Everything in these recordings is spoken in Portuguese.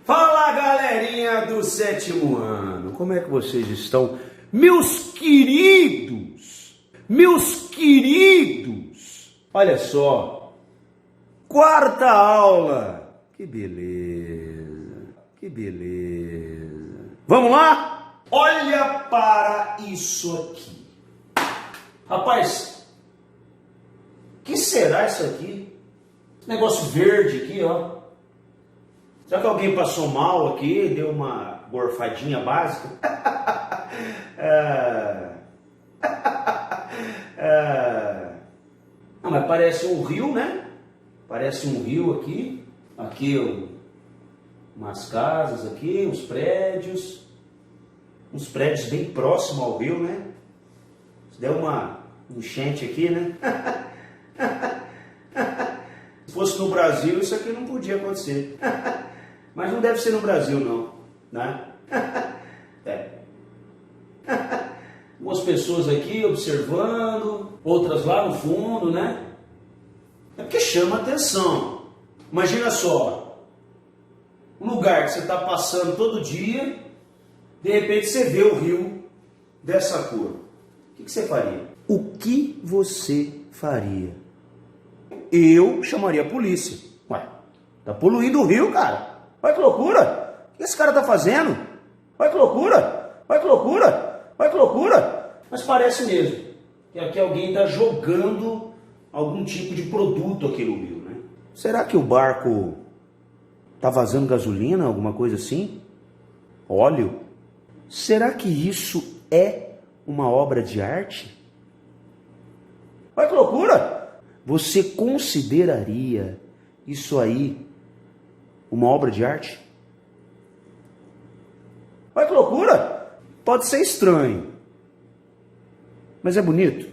Fala, galerinha do sétimo ano, como é que vocês estão? Meus queridos, olha só, quarta aula, que beleza, vamos lá? Olha para isso aqui, rapaz, que será isso aqui? Esse negócio verde aqui, ó. Será que alguém passou mal aqui, deu uma gorfadinha básica? Não, mas parece um rio, né? Parece um rio aqui. Aqui umas casas aqui, uns prédios bem próximos ao rio, né? Se der uma enchente aqui, né? Se fosse no Brasil, isso aqui não podia acontecer. Mas não deve ser no Brasil, não, né? Algumas pessoas aqui observando, outras lá no fundo, né? É porque chama atenção. Imagina só, um lugar que você está passando todo dia, de repente você vê o rio dessa cor. O que você faria? O que você faria? Eu chamaria a polícia. Ué, tá poluindo o rio, cara. Olha que loucura! O que esse cara tá fazendo? Olha que loucura! Mas parece mesmo que aqui alguém tá jogando algum tipo de produto aqui no rio, né? Será que o barco tá vazando gasolina, alguma coisa assim? Óleo? Será que isso é uma obra de arte? Olha que loucura! Você consideraria isso aí uma obra de arte? Olha que loucura! Pode ser estranho, mas é bonito.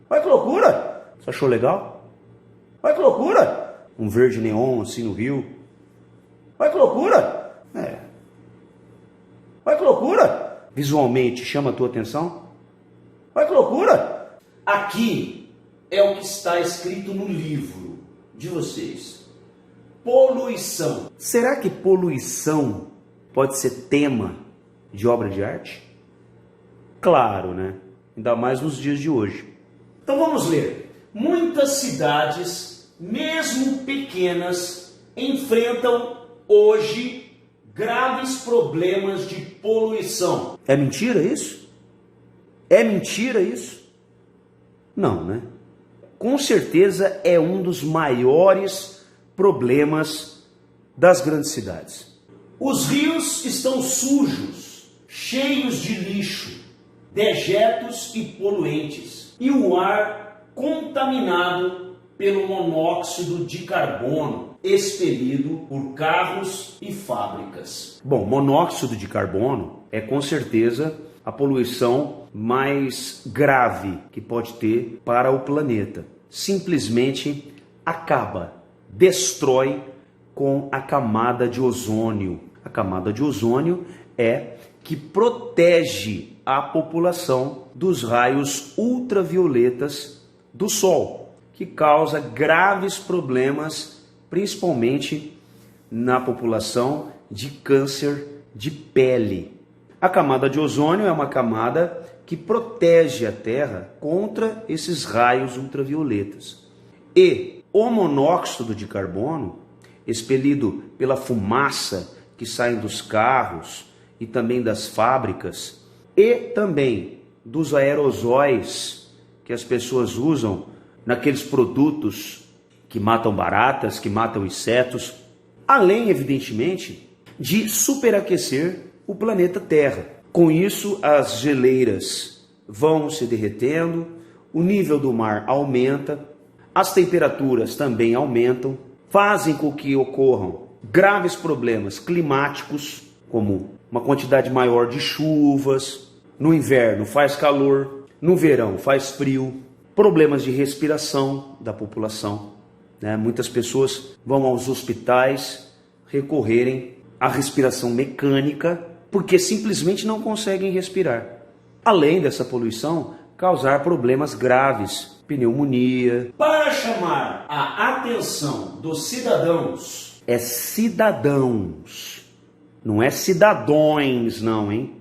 Olha que loucura! Você achou legal? Olha que loucura! Um verde neon assim no rio. Olha que loucura! Olha que loucura! Visualmente chama a tua atenção? Olha que loucura! Aqui é o que está escrito no livro de vocês. Poluição. Será que poluição pode ser tema de obra de arte? Claro, né? Ainda mais nos dias de hoje. Então vamos ler. Muitas cidades, mesmo pequenas, enfrentam hoje graves problemas de poluição. É mentira isso? É mentira isso? Não, né? Com certeza é um dos maiores problemas das grandes cidades. Os rios estão sujos, cheios de lixo, dejetos e poluentes, e o ar contaminado pelo monóxido de carbono expelido por carros e fábricas. Bom, monóxido de carbono é com certeza a poluição mais grave que pode ter para o planeta. Simplesmente destrói com a camada de ozônio. A camada de ozônio é que protege a população dos raios ultravioletas do Sol, que causa graves problemas, principalmente na população de câncer de pele. A camada de ozônio é uma camada que protege a Terra contra esses raios ultravioletas. E o monóxido de carbono, expelido pela fumaça que sai dos carros e também das fábricas, e também dos aerosóis que as pessoas usam naqueles produtos que matam baratas, que matam insetos, além, evidentemente, de superaquecer o planeta Terra. Com isso, as geleiras vão se derretendo, o nível do mar aumenta, as temperaturas também aumentam, fazem com que ocorram graves problemas climáticos, como uma quantidade maior de chuvas, no inverno faz calor, no verão faz frio, problemas de respiração da população, né? Muitas pessoas vão aos hospitais recorrerem à respiração mecânica porque simplesmente não conseguem respirar. Além dessa poluição, causar problemas graves, pneumonia. Para chamar a atenção dos cidadãos, cidadãos, Não é cidadões, não, hein?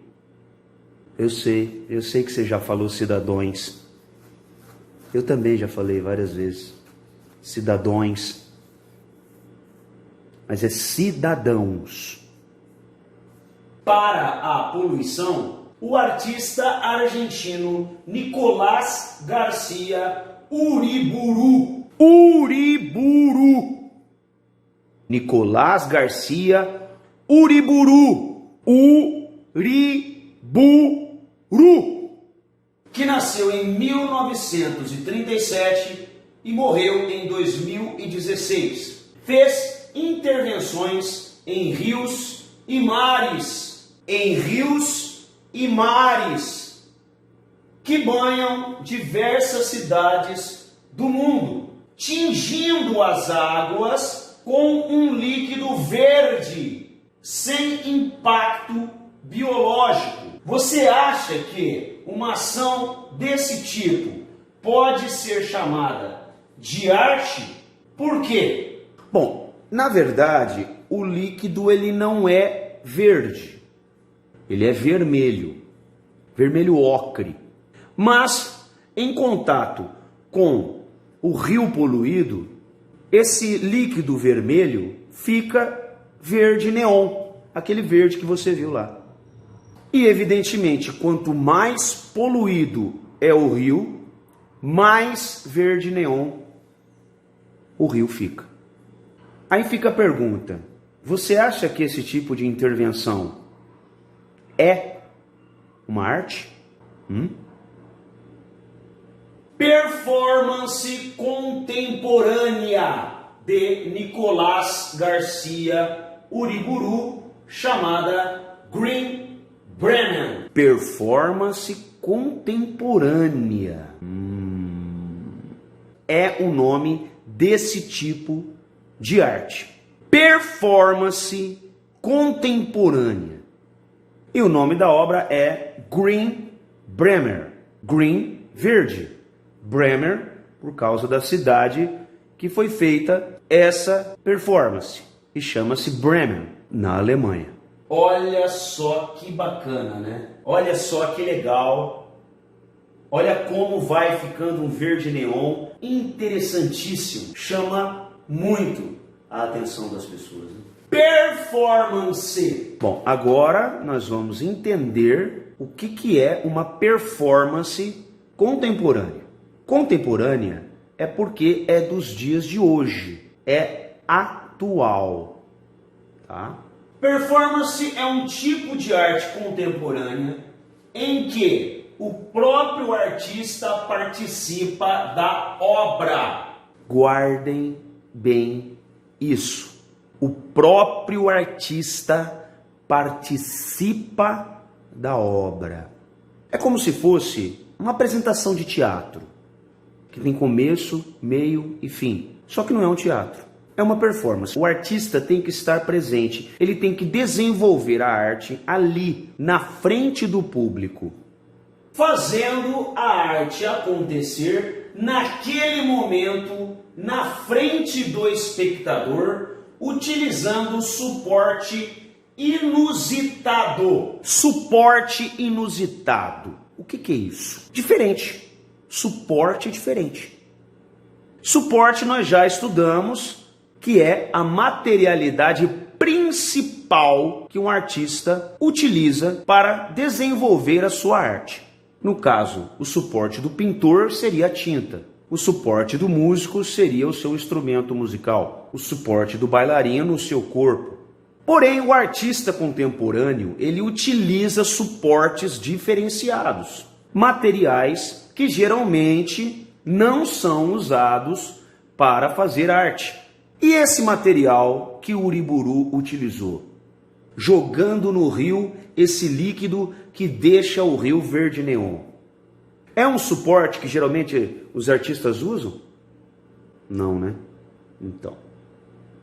Eu sei que você já falou cidadões. Eu também já falei várias vezes. Cidadões. Mas é cidadãos. Para a poluição, o artista argentino Nicolás Garcia Uriburu. Nicolás Garcia Uriburu. Que nasceu em 1937 e morreu em 2016. Fez intervenções em rios e mares. Que banham diversas cidades do mundo, tingindo as águas com um líquido verde, sem impacto biológico. Você acha que uma ação desse tipo pode ser chamada de arte? Por quê? Bom, na verdade, o líquido ele não é verde. Ele é vermelho, vermelho ocre. Mas, em contato com o rio poluído, esse líquido vermelho fica verde neon, aquele verde que você viu lá. E, evidentemente, quanto mais poluído é o rio, mais verde neon o rio fica. Aí fica a pergunta, você acha que esse tipo de intervenção é uma arte? Performance contemporânea de Nicolás Garcia Uriburu, chamada Green Brennan. Performance contemporânea. É o nome desse tipo de arte. Performance contemporânea. E o nome da obra é Green Bremer. Green, verde. Bremer, por causa da cidade que foi feita essa performance. E chama-se Bremen, na Alemanha. Olha só que bacana, né? Olha só que legal. Olha como vai ficando um verde neon. Interessantíssimo. Chama muito a atenção das pessoas, né? Performance. Bom, agora nós vamos entender o que é uma performance contemporânea. Contemporânea é porque é dos dias de hoje, é atual, tá? Performance é um tipo de arte contemporânea em que o próprio artista participa da obra. Guardem bem isso. O próprio artista participa da obra. É como se fosse uma apresentação de teatro, que tem começo, meio e fim. Só que não é um teatro, é uma performance. O artista tem que estar presente, ele tem que desenvolver a arte ali, na frente do público, fazendo a arte acontecer naquele momento, na frente do espectador, utilizando suporte inusitado. Suporte inusitado. O que é isso? Diferente. Suporte diferente. Suporte nós já estudamos, que é a materialidade principal que um artista utiliza para desenvolver a sua arte. No caso, o suporte do pintor seria a tinta. O suporte do músico seria o seu instrumento musical. O suporte do bailarino, o seu corpo. Porém, o artista contemporâneo, ele utiliza suportes diferenciados. Materiais que geralmente não são usados para fazer arte. E esse material que o Uriburu utilizou? Jogando no rio esse líquido que deixa o rio verde neon. É um suporte que geralmente os artistas usam? Não, né? Então.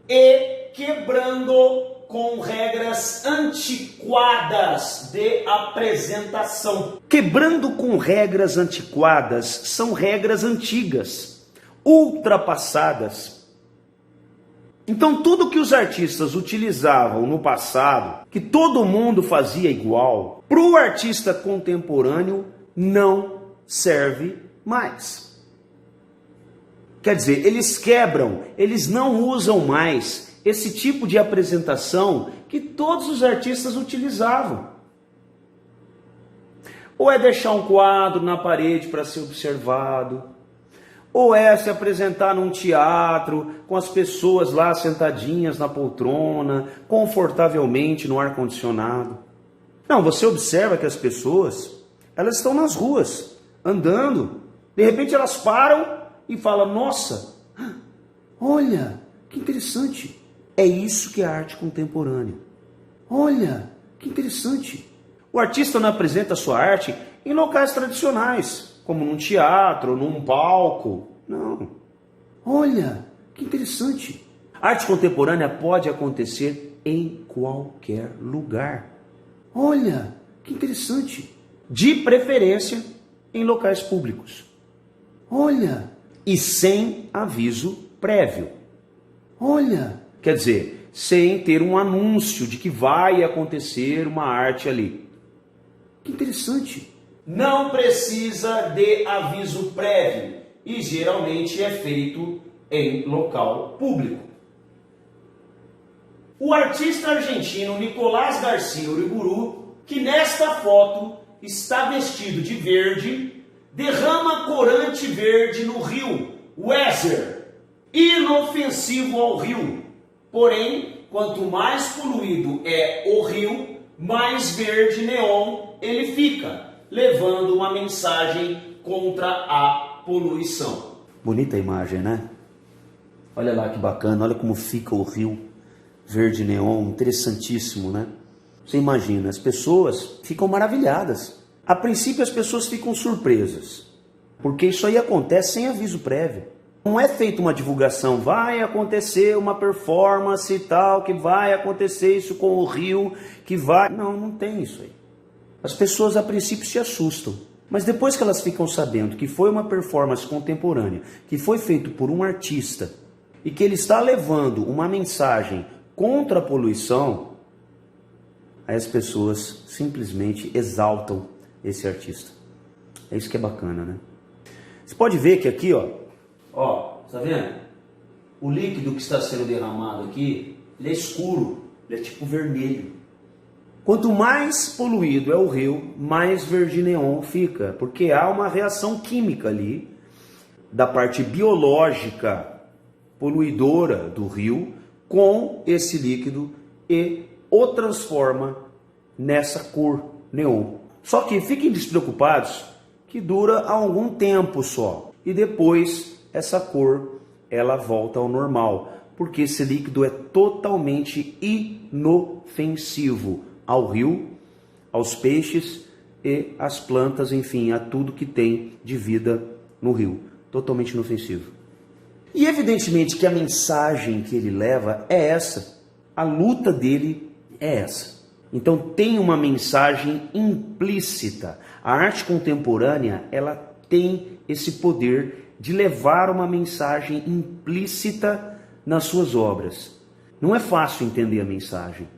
E quebrando com regras antiquadas de apresentação. Quebrando com regras antiquadas são regras antigas, ultrapassadas. Então tudo que os artistas utilizavam no passado, que todo mundo fazia igual, para o artista contemporâneo não serve mais. Quer dizer, eles quebram, eles não usam mais esse tipo de apresentação que todos os artistas utilizavam. Ou é deixar um quadro na parede para ser observado, ou é se apresentar num teatro com as pessoas lá sentadinhas na poltrona, confortavelmente no ar-condicionado. Não, você observa que as pessoas, elas estão nas ruas, andando, de repente elas param e falam, nossa, olha, que interessante. É isso que é arte contemporânea. Olha, que interessante. O artista não apresenta a sua arte em locais tradicionais, como num teatro, num palco. Não. Olha, que interessante. A arte contemporânea pode acontecer em qualquer lugar. Olha, que interessante. De preferência em locais públicos. Olha, e sem aviso prévio. Olha, quer dizer, sem ter um anúncio de que vai acontecer uma arte ali. Que interessante. Não precisa de aviso prévio e geralmente é feito em local público. O artista argentino Nicolás Garcia Uriburu, que nesta foto está vestido de verde, derrama corante verde no rio Weser, inofensivo ao rio. Porém, quanto mais poluído é o rio, mais verde neon ele fica, levando uma mensagem contra a poluição. Bonita a imagem, né? Olha lá que bacana, olha como fica o rio verde neon, interessantíssimo, né? Você imagina, as pessoas ficam maravilhadas. A princípio as pessoas ficam surpresas, porque isso aí acontece sem aviso prévio. Não é feita uma divulgação, vai acontecer uma performance e tal, que vai acontecer isso com o rio, que vai... Não tem isso aí. As pessoas a princípio se assustam, mas depois que elas ficam sabendo que foi uma performance contemporânea, que foi feito por um artista, e que ele está levando uma mensagem contra a poluição, aí as pessoas simplesmente exaltam esse artista. É isso que é bacana, né? Você pode ver que aqui, ó, tá vendo? O líquido que está sendo derramado aqui, ele é escuro, ele é tipo vermelho. Quanto mais poluído é o rio, mais verde neon fica, porque há uma reação química ali, da parte biológica poluidora do rio, com esse líquido e o transforma nessa cor neon. Só que fiquem despreocupados que dura algum tempo só, e depois essa cor ela volta ao normal, porque esse líquido é totalmente inofensivo ao rio, aos peixes e às plantas, enfim, a tudo que tem de vida no rio. Totalmente inofensivo. E evidentemente que a mensagem que ele leva é essa. A luta dele é essa. Então tem uma mensagem implícita. A arte contemporânea, ela tem esse poder de levar uma mensagem implícita nas suas obras. Não é fácil entender a mensagem.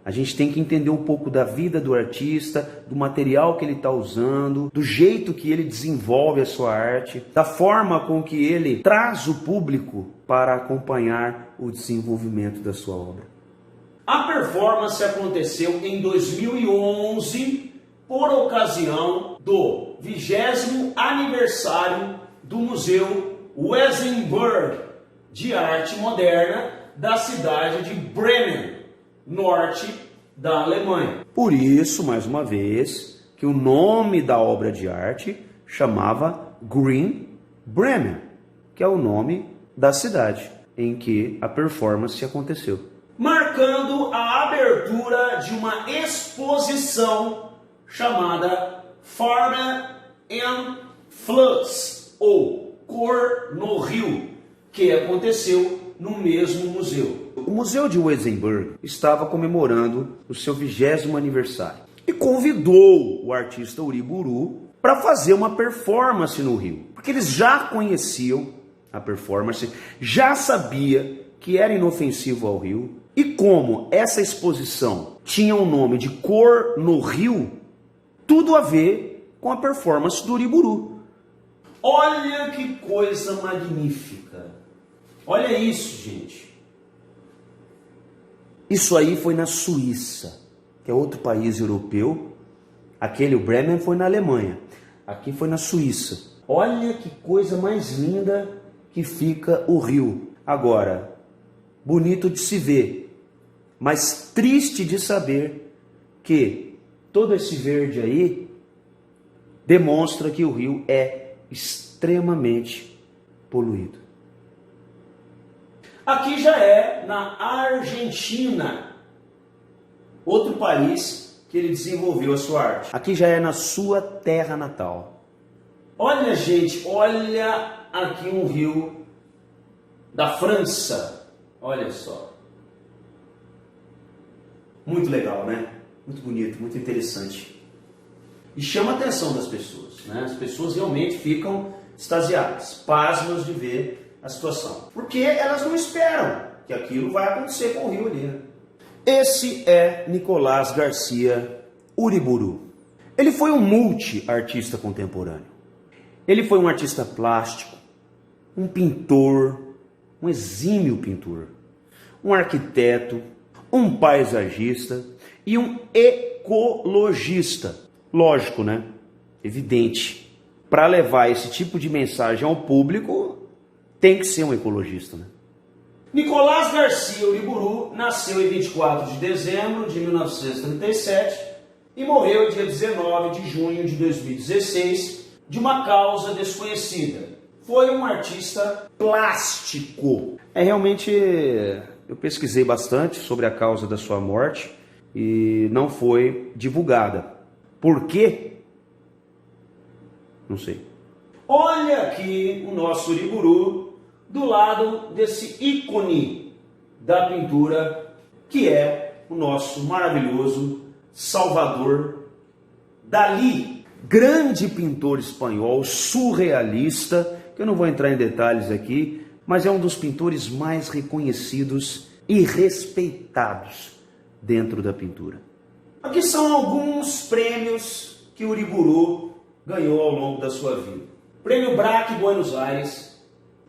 A gente tem que entender um pouco da vida do artista, do material que ele está usando, do jeito que ele desenvolve a sua arte, da forma com que ele traz o público para acompanhar o desenvolvimento da sua obra. A performance aconteceu em 2011 por ocasião do 20º aniversário do Museu Wesenberg de Arte Moderna da cidade de Bremen, norte da Alemanha. Por isso, mais uma vez, que o nome da obra de arte chamava Green Bremen, que é o nome da cidade em que a performance aconteceu. Marcando a abertura de uma exposição chamada Farbe and Fluss, ou Cor no Rio, que aconteceu no mesmo museu. O Museu de Wesenberg estava comemorando o seu 20º aniversário e convidou o artista Uriburu para fazer uma performance no Rio, porque eles já conheciam a performance, já sabia que era inofensivo ao rio. E como essa exposição tinha o nome de Cor no Rio, tudo a ver com a performance do Uriburu. Olha que coisa magnífica! Olha isso, gente! Isso aí foi na Suíça, que é outro país europeu. Aquele, o Bremen, foi na Alemanha. Aqui foi na Suíça. Olha que coisa mais linda que fica o rio. Agora, bonito de se ver, mas triste de saber que todo esse verde aí demonstra que o rio é extremamente poluído. Aqui já é na Argentina, outro país que ele desenvolveu a sua arte. Aqui já é na sua terra natal. Olha, gente, olha aqui um rio da França. Olha só. Muito legal, né? Muito bonito, muito interessante. E chama a atenção das pessoas, né? As pessoas realmente ficam extasiadas, pasmas de ver a situação. Porque elas não esperam que aquilo vai acontecer com o rio ali, né? Esse é Nicolás Garcia Uriburu. Ele foi um multi-artista contemporâneo. Ele foi um artista plástico, um pintor, um exímio pintor, um arquiteto, um paisagista e um ecologista. Lógico, né? Evidente. Para levar esse tipo de mensagem ao público, tem que ser um ecologista, né? Nicolás Garcia Uriburu nasceu em 24 de dezembro de 1937 e morreu dia 19 de junho de 2016 de uma causa desconhecida. Foi um artista plástico. Realmente, eu pesquisei bastante sobre a causa da sua morte e não foi divulgada. Por quê? Não sei. Olha aqui o nosso Uriburu do lado desse ícone da pintura, que é o nosso maravilhoso Salvador Dalí, grande pintor espanhol, surrealista, que eu não vou entrar em detalhes aqui, mas é um dos pintores mais reconhecidos e respeitados dentro da pintura. Aqui são alguns prêmios que o Uriburu ganhou ao longo da sua vida. Prêmio Braque Buenos Aires,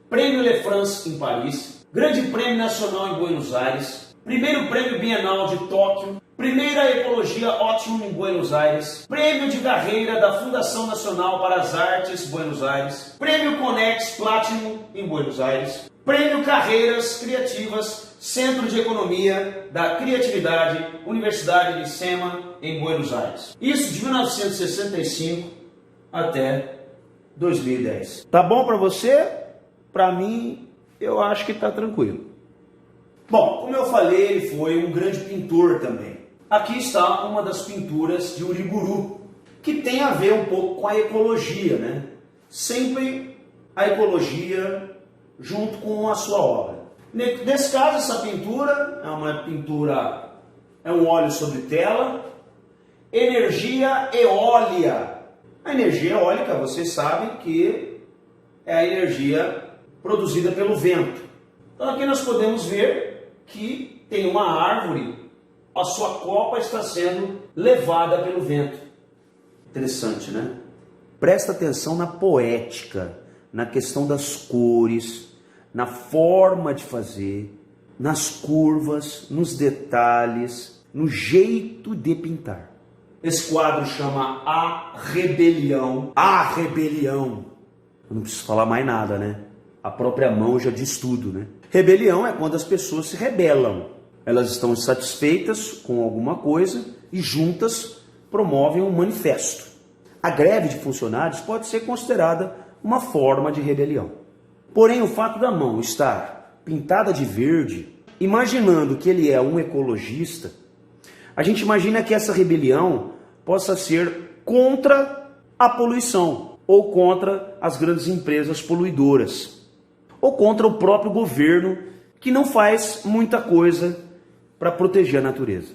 Prêmio Le France em Paris, Grande Prêmio Nacional em Buenos Aires, Primeiro Prêmio Bienal de Tóquio, Primeira Ecologia Ótima em Buenos Aires, Prêmio de Carreira da Fundação Nacional para as Artes Buenos Aires, Prêmio Conex Platinum em Buenos Aires, Prêmio Carreiras Criativas Centro de Economia da Criatividade Universidade de SEMA em Buenos Aires. Isso de 1965 até 2010. Tá bom para você? Para mim, eu acho que tá tranquilo. Bom, como eu falei, ele foi um grande pintor também. Aqui está uma das pinturas de Uriburu, que tem a ver um pouco com a ecologia, né? Sempre a ecologia junto com a sua obra. Nesse caso, essa pintura é um óleo sobre tela, energia eólica. A energia eólica, vocês sabem que é a energia produzida pelo vento. Então aqui nós podemos ver que tem uma árvore, a sua copa está sendo levada pelo vento. Interessante, né? Presta atenção na poética, na questão das cores, na forma de fazer, nas curvas, nos detalhes, no jeito de pintar. Esse quadro chama A Rebelião. A Rebelião. Eu não preciso falar mais nada, né? A própria mão já diz tudo, né? Rebelião é quando as pessoas se rebelam. Elas estão insatisfeitas com alguma coisa e juntas promovem um manifesto. A greve de funcionários pode ser considerada uma forma de rebelião. Porém, o fato da mão estar pintada de verde, imaginando que ele é um ecologista, a gente imagina que essa rebelião possa ser contra a poluição, ou contra as grandes empresas poluidoras, ou contra o próprio governo, que não faz muita coisa para proteger a natureza.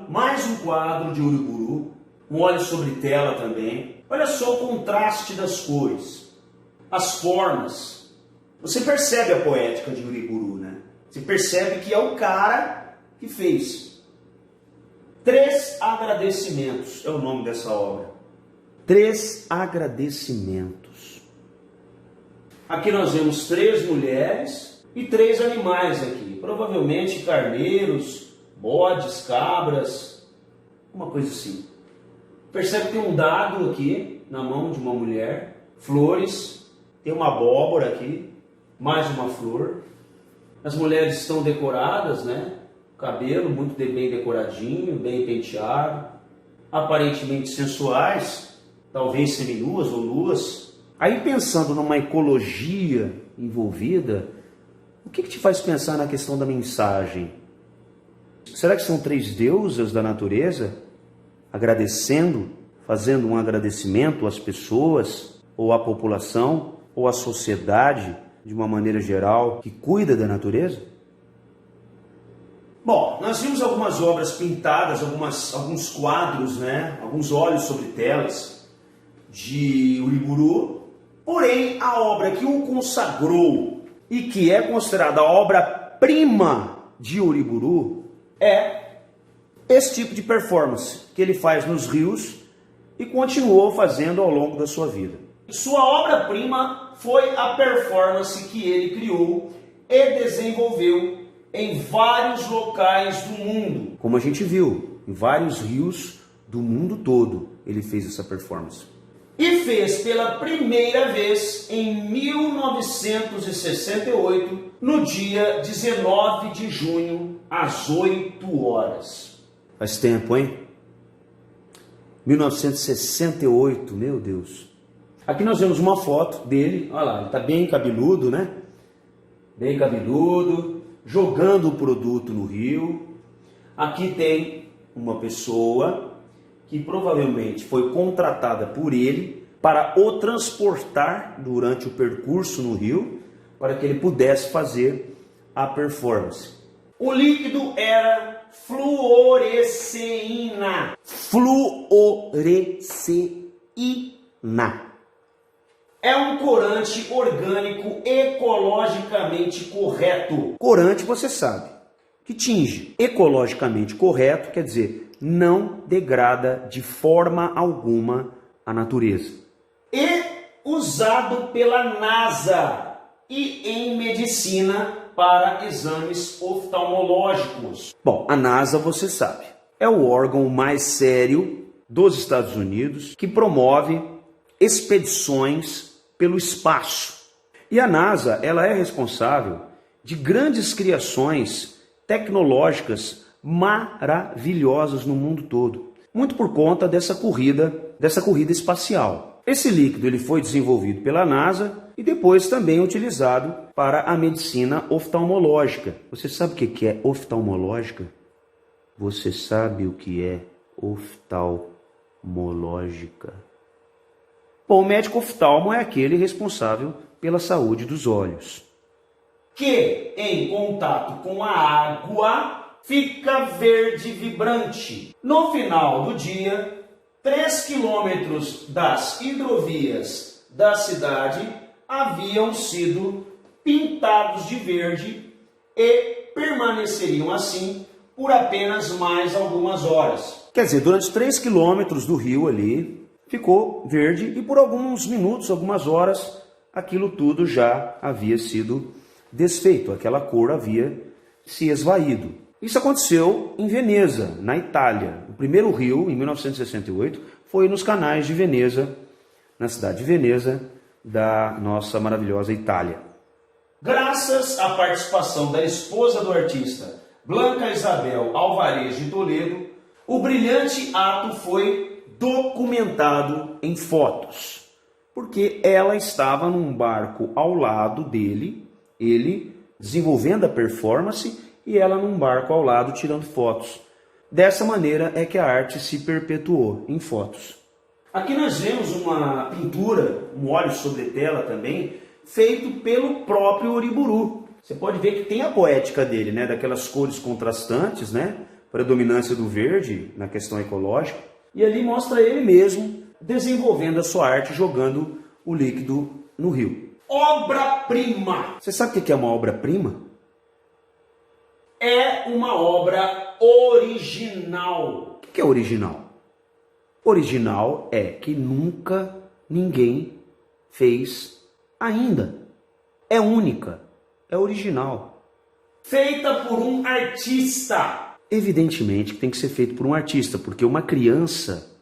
Mais um quadro de Uriburu, um óleo sobre tela também. Olha só o contraste das cores, as formas. Você percebe a poética de Uriburu, né? Você percebe que é o cara que fez. 3 agradecimentos é o nome dessa obra. 3 agradecimentos. Aqui nós vemos 3 mulheres e 3 animais aqui. Provavelmente carneiros, bodes, cabras, uma coisa assim. Percebe que tem um dado aqui na mão de uma mulher, flores, tem uma abóbora aqui, mais uma flor. As mulheres estão decoradas, né? Cabelo muito bem decoradinho, bem penteado, aparentemente sensuais, talvez seminuas ou nuas. Aí pensando numa ecologia envolvida, o que te faz pensar na questão da mensagem? Será que são 3 deusas da natureza agradecendo, fazendo um agradecimento às pessoas, ou à população, ou à sociedade, de uma maneira geral, que cuida da natureza? Bom, nós vimos algumas obras pintadas, alguns quadros, né? Alguns óleos sobre telas de Uriburu, porém a obra que o consagrou e que é considerada a obra-prima de Uriburu é esse tipo de performance que ele faz nos rios e continuou fazendo ao longo da sua vida. Sua obra-prima foi a performance que ele criou e desenvolveu em vários locais do mundo. Como a gente viu, em vários rios do mundo todo ele fez essa performance. E fez pela primeira vez em 1968, no dia 19 de junho, às 8 horas. Faz tempo, hein? 1968, meu Deus. Aqui nós vemos uma foto dele, olha lá, ele está bem cabeludo, né? Bem cabeludo, jogando o produto no rio. Aqui tem uma pessoa que provavelmente foi contratada por ele para o transportar durante o percurso no rio, para que ele pudesse fazer a performance. O líquido era fluoresceína. Fluoresceína. É um corante orgânico ecologicamente correto. Corante, você sabe, que tinge. Ecologicamente correto quer dizer não degrada de forma alguma a natureza. E usado pela NASA e em medicina para exames oftalmológicos. Bom, a NASA, você sabe, é o órgão mais sério dos Estados Unidos que promove expedições pelo espaço. E a NASA, ela é responsável de grandes criações tecnológicas maravilhosas no mundo todo, muito por conta dessa corrida espacial. Esse líquido ele foi desenvolvido pela NASA e depois também utilizado para a medicina oftalmológica. Você sabe o que é oftalmológica? Você sabe o que é oftalmológica? Bom, o médico oftalmo é aquele responsável pela saúde dos olhos, que em contato com a água fica verde vibrante. No final do dia, 3 quilômetros das hidrovias da cidade haviam sido pintados de verde e permaneceriam assim por apenas mais algumas horas. Quer dizer, durante 3 quilômetros do rio ali, ficou verde e por alguns minutos, algumas horas, aquilo tudo já havia sido desfeito, aquela cor havia se esvaído. Isso aconteceu em Veneza, na Itália. O primeiro rio, em 1968, foi nos canais de Veneza, na cidade de Veneza, da nossa maravilhosa Itália. Graças à participação da esposa do artista, Blanca Isabel Alvarez de Toledo, o brilhante ato foi documentado em fotos, porque ela estava num barco ao lado dele, ele desenvolvendo a performance e ela num barco ao lado tirando fotos. Dessa maneira é que a arte se perpetuou em fotos. Aqui nós vemos uma pintura, um óleo sobre tela também, feito pelo próprio Uriburu. Você pode ver que tem a poética dele, né? Daquelas cores contrastantes, né? Predominância do verde na questão ecológica. E ali mostra ele mesmo desenvolvendo a sua arte, jogando o líquido no rio. Obra-prima! Você sabe o que é uma obra-prima? é uma obra original. O que é original? Original é que nunca ninguém fez ainda. É única, é original. Feita por um artista. Evidentemente que tem que ser feito por um artista, porque uma criança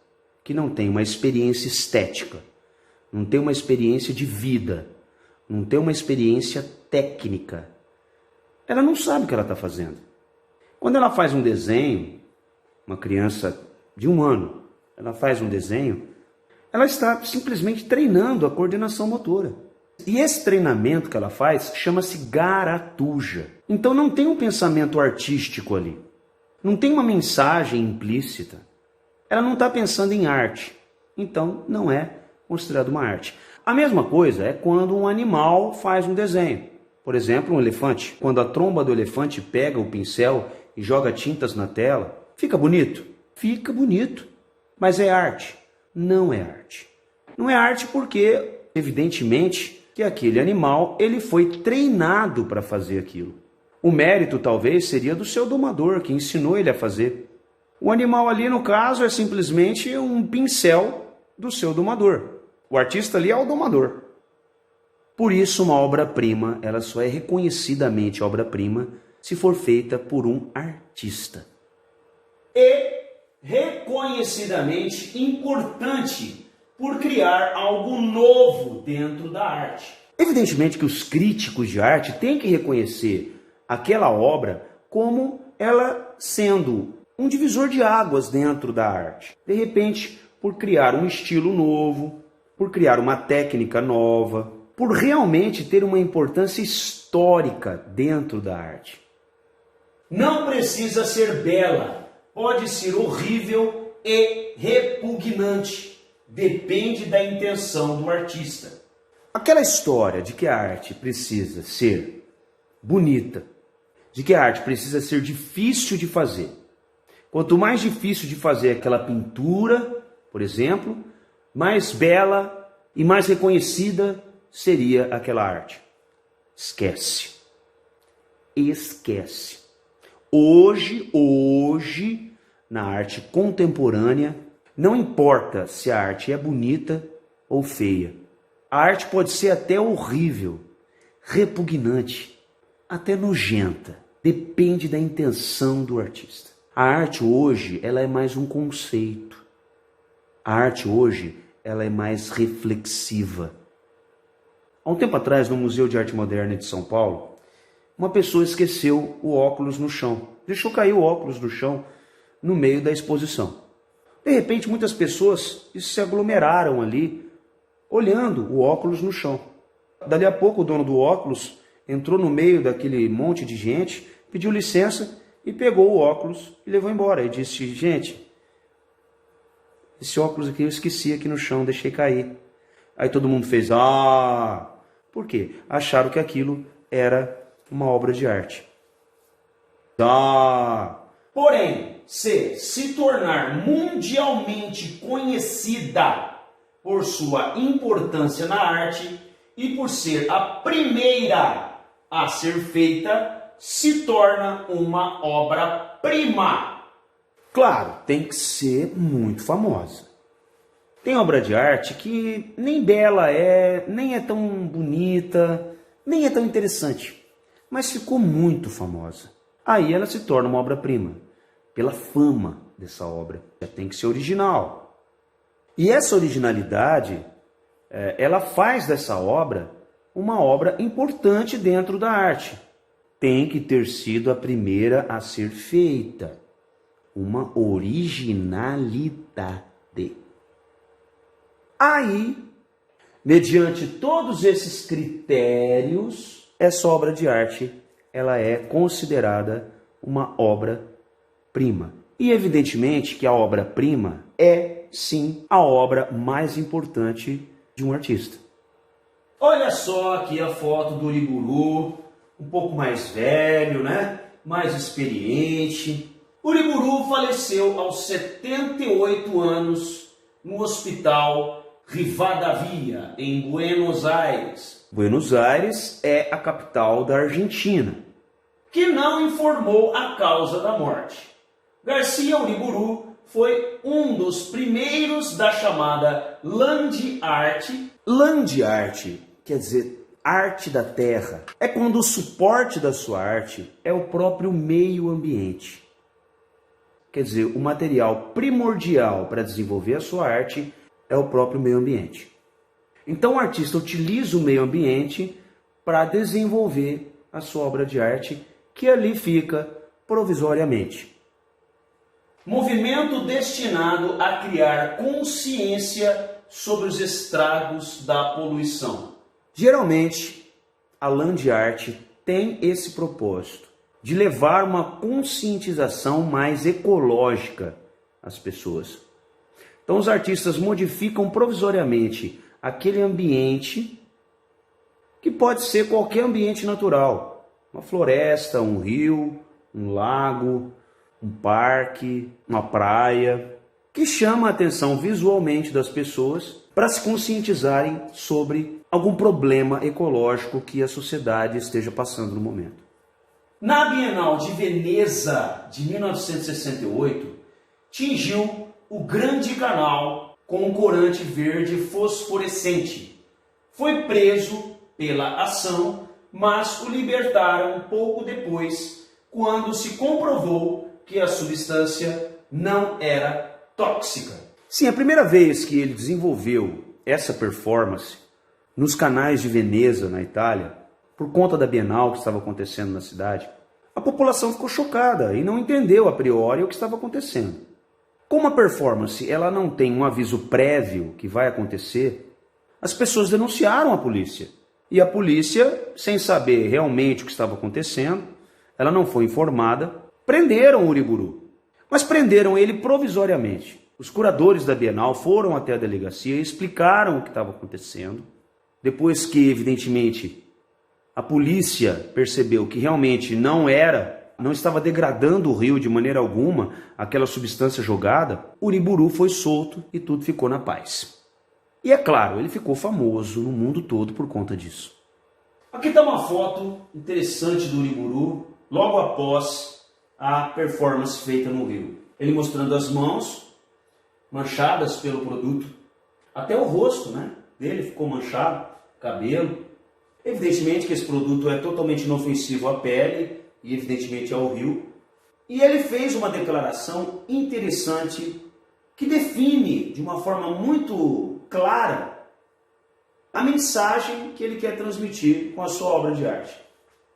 que não tem uma experiência estética, não tem uma experiência de vida, não tem uma experiência técnica, ela não sabe o que ela está fazendo. Quando ela faz um desenho, uma criança de 1 ano, ela faz um desenho, ela está simplesmente treinando a coordenação motora. E esse treinamento que ela faz chama-se garatuja. Então não tem um pensamento artístico ali. Não tem uma mensagem implícita. Ela não está pensando em arte. Então não é considerado uma arte. A mesma coisa é quando um animal faz um desenho. Por exemplo, um elefante. Quando a tromba do elefante pega o pincel e joga tintas na tela, fica bonito? Fica bonito. Mas é arte? Não é arte. Não é arte porque, evidentemente, que aquele animal ele foi treinado para fazer aquilo. O mérito talvez seria do seu domador, que ensinou ele a fazer. O animal ali, no caso, é simplesmente um pincel do seu domador. O artista ali é o domador. Por isso, uma obra-prima, ela só é reconhecidamente obra-prima se for feita por um artista. E reconhecidamente importante por criar algo novo dentro da arte. Evidentemente que os críticos de arte têm que reconhecer aquela obra como ela sendo um divisor de águas dentro da arte. De repente, por criar um estilo novo, por criar uma técnica nova, por realmente ter uma importância histórica dentro da arte. Não precisa ser bela, pode ser horrível e repugnante. Depende da intenção do artista. Aquela história de que a arte precisa ser bonita, de que a arte precisa ser difícil de fazer. Quanto mais difícil de fazer aquela pintura, por exemplo, mais bela e mais reconhecida seria aquela arte. Esquece. Esquece. Hoje, na arte contemporânea, não importa se a arte é bonita ou feia. A arte pode ser até horrível, repugnante, até nojenta. Depende da intenção do artista. A arte hoje, ela é mais um conceito. A arte hoje, ela é mais reflexiva. Há um tempo atrás, no Museu de Arte Moderna de São Paulo, uma pessoa esqueceu o óculos no chão. Deixou cair o óculos no chão no meio da exposição. De repente, muitas pessoas se aglomeraram ali, olhando o óculos no chão. Dali a pouco, o dono do óculos entrou no meio daquele monte de gente, pediu licença e pegou o óculos e levou embora. E disse, gente, esse óculos aqui eu esqueci aqui no chão, deixei cair. Aí todo mundo fez, por quê? Acharam que aquilo era uma obra de arte. Porém, se tornar mundialmente conhecida por sua importância na arte e por ser a primeira a ser feita, se torna uma obra-prima. Claro, tem que ser muito famosa. Tem obra de arte que nem bela é, nem é tão bonita, nem é tão interessante, mas ficou muito famosa. Aí ela se torna uma obra-prima, pela fama dessa obra. Já tem que ser original. E essa originalidade, ela faz dessa obra uma obra importante dentro da arte. Tem que ter sido a primeira a ser feita. Uma originalidade. Aí, mediante todos esses critérios, essa obra de arte ela é considerada uma obra-prima. E evidentemente que a obra-prima é, sim, a obra mais importante de um artista. Olha só aqui a foto do Uriburu, um pouco mais velho, né? Mais experiente. Uriburu faleceu aos 78 anos no hospital Rivadavia, em Buenos Aires. Buenos Aires é a capital da Argentina. que não informou a causa da morte. Garcia Uriburu foi um dos primeiros da chamada Land Art. Land Art quer dizer arte da terra. É quando o suporte da sua arte é o próprio meio ambiente. Quer dizer, o material primordial para desenvolver a sua arte é o próprio meio ambiente. Então o artista utiliza o meio ambiente para desenvolver a sua obra de arte, que ali fica provisoriamente. Movimento destinado a criar consciência sobre os estragos da poluição. Geralmente, a Land Art tem esse propósito de levar uma conscientização mais ecológica às pessoas. Então os artistas modificam provisoriamente aquele ambiente, que pode ser qualquer ambiente natural, uma floresta, um rio, um lago, um parque, uma praia, que chama a atenção visualmente das pessoas para se conscientizarem sobre algum problema ecológico que a sociedade esteja passando no momento. Na Bienal de Veneza de 1968, tingiu o Grande Canal com um corante verde fosforescente. Foi preso pela ação, mas o libertaram pouco depois, quando se comprovou que a substância não era tóxica. Sim, a primeira vez que ele desenvolveu essa performance nos canais de Veneza, na Itália, por conta da Bienal que estava acontecendo na cidade, a população ficou chocada e não entendeu a priori o que estava acontecendo. Como a performance ela não tem um aviso prévio que vai acontecer, as pessoas denunciaram a polícia. E a polícia, sem saber realmente o que estava acontecendo, ela não foi informada, prenderam o Uriburu. Mas prenderam ele provisoriamente. Os curadores da Bienal foram até a delegacia e explicaram o que estava acontecendo. Depois que, evidentemente, a polícia percebeu que realmente não estava degradando o rio de maneira alguma, aquela substância jogada, o Uriburu foi solto e tudo ficou na paz. E é claro, ele ficou famoso no mundo todo por conta disso. Aqui está uma foto interessante do Uriburu, logo após a performance feita no rio. Ele mostrando as mãos manchadas pelo produto, até o rosto, dele ficou manchado, cabelo. Evidentemente que esse produto é totalmente inofensivo à pele e evidentemente ao rio. E ele fez uma declaração interessante que define de uma forma muito clara a mensagem que ele quer transmitir com a sua obra de arte.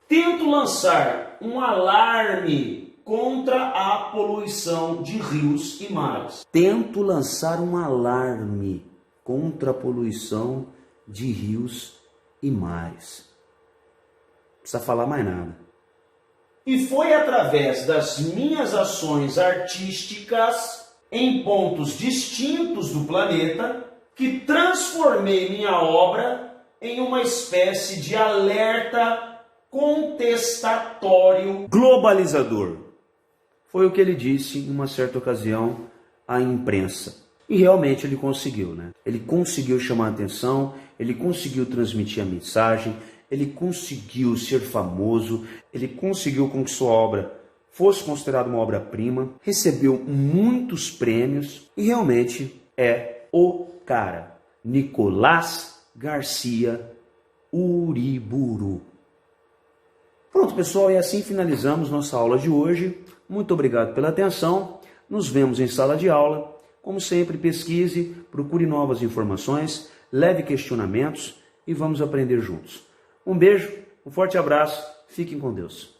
Tento lançar um alarme contra a poluição de rios e mares. Tento lançar um alarme contra a poluição de rios e mares. Não precisa falar mais nada. E foi através das minhas ações artísticas em pontos distintos do planeta que transformei minha obra em uma espécie de alerta contestatório globalizador. Foi o que ele disse em uma certa ocasião à imprensa. E realmente ele conseguiu, Ele conseguiu chamar a atenção, ele conseguiu transmitir a mensagem, ele conseguiu ser famoso, ele conseguiu com que sua obra fosse considerada uma obra-prima, recebeu muitos prêmios e realmente é o cara, Nicolás Garcia Uriburu. Pronto, pessoal, e assim finalizamos nossa aula de hoje. Muito obrigado pela atenção. Nos vemos em sala de aula. Como sempre, pesquise, procure novas informações, leve questionamentos e vamos aprender juntos. Um beijo, um forte abraço, fiquem com Deus.